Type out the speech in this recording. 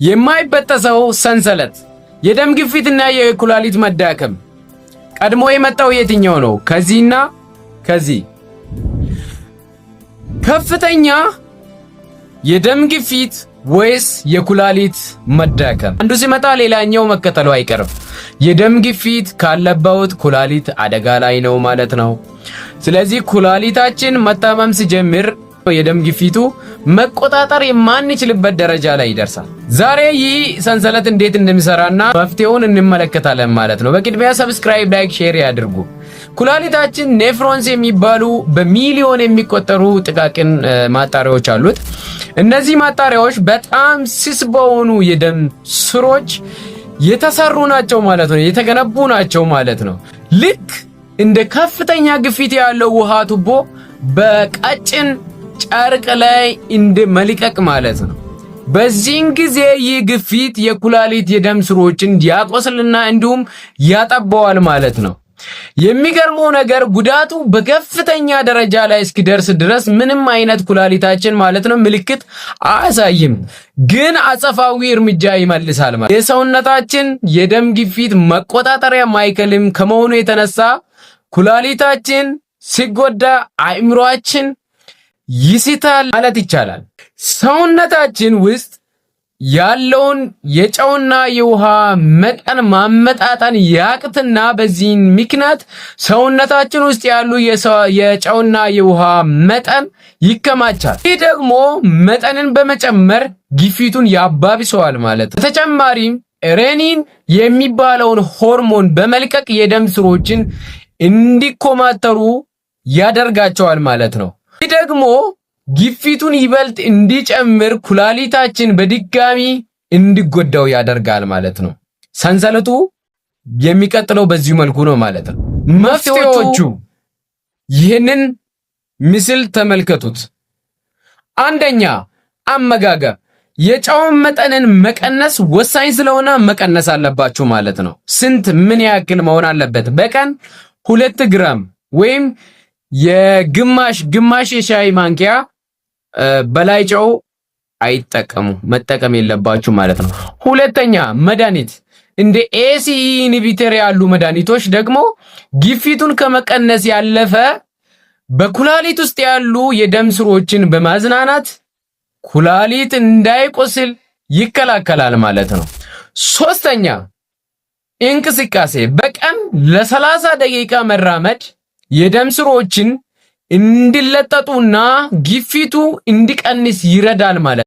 የማይበጠሰው ሰንሰለት የደም ግፊትና የኩላሊት መዳከም ቀድሞ የመጣው የትኛው ነው? ከዚህና ከዚህ ከፍተኛ የደም ግፊት ወይስ የኩላሊት መዳከም? አንዱ ሲመጣ ሌላኛው መከተሉ አይቀርም። የደም ግፊት ካለበት ኩላሊት አደጋ ላይ ነው ማለት ነው። ስለዚህ ኩላሊታችን መታመም ሲጀምር የደም ግፊቱ መቆጣጠር የማንችልበት ደረጃ ላይ ይደርሳል። ዛሬ ይህ ሰንሰለት እንዴት እንደሚሰራና መፍትሄውን እንመለከታለን ማለት ነው። በቅድሚያ ሰብስክራይብ፣ ላይክ፣ ሼር ያድርጉ። ኩላሊታችን ኔፍሮንስ የሚባሉ በሚሊዮን የሚቆጠሩ ጥቃቅን ማጣሪያዎች አሉት። እነዚህ ማጣሪያዎች በጣም ስስ በሆኑ የደም ስሮች የተሰሩ ናቸው ማለት ነው። የተገነቡ ናቸው ማለት ነው። ልክ እንደ ከፍተኛ ግፊት ያለው ውሃ ቱቦ በቀጭን ጨርቅ ላይ እንደ መልቀቅ ማለት ነው። በዚህን ጊዜ ይህ ግፊት የኩላሊት የደም ስሮችን ያቆስልና እንዲሁም ያጠባዋል ማለት ነው። የሚገርመው ነገር ጉዳቱ በከፍተኛ ደረጃ ላይ እስኪደርስ ድረስ ምንም አይነት ኩላሊታችን ማለት ነው ምልክት አያሳይም፣ ግን አጸፋዊ እርምጃ ይመልሳል ማለት። የሰውነታችን የደም ግፊት መቆጣጠሪያ ማዕከልም ከመሆኑ የተነሳ ኩላሊታችን ሲጎዳ አእምሮአችን ይስታል ማለት ይቻላል። ሰውነታችን ውስጥ ያለውን የጨውና የውሃ መጠን ማመጣጠን ያቅትና በዚህን ምክንያት ሰውነታችን ውስጥ ያሉ የጨውና የውሃ መጠን ይከማቻል። ይህ ደግሞ መጠንን በመጨመር ግፊቱን ያባብሰዋል ማለት ነው። በተጨማሪም ሬኒን የሚባለውን ሆርሞን በመልቀቅ የደም ስሮችን እንዲኮማተሩ ያደርጋቸዋል ማለት ነው። ይህ ደግሞ ግፊቱን ይበልጥ እንዲጨምር ኩላሊታችን በድጋሚ እንዲጎዳው ያደርጋል ማለት ነው። ሰንሰለቱ የሚቀጥለው በዚህ መልኩ ነው ማለት ነው። መፍትሄዎቹ ይህንን ምስል ተመልከቱት። አንደኛ አመጋገብ። የጨውን መጠንን መቀነስ ወሳኝ ስለሆነ መቀነስ አለባችሁ ማለት ነው። ስንት ምን ያክል መሆን አለበት? በቀን 2 ግራም ወይም የግማሽ የሻይ ማንኪያ በላይ ጨው አይጠቀሙ መጠቀም የለባችሁ ማለት ነው። ሁለተኛ መድኃኒት እንደ ኤሲ ኢንሂቢተር ያሉ መድኃኒቶች ደግሞ ግፊቱን ከመቀነስ ያለፈ በኩላሊት ውስጥ ያሉ የደም ስሮችን በማዝናናት ኩላሊት እንዳይቆስል ይከላከላል ማለት ነው። ሶስተኛ እንቅስቃሴ። በቀን ለ30 ደቂቃ መራመድ የደም ስሮችን እንዲለጠጡና ግፊቱ እንዲቀንስ ይረዳል ማለት ነው።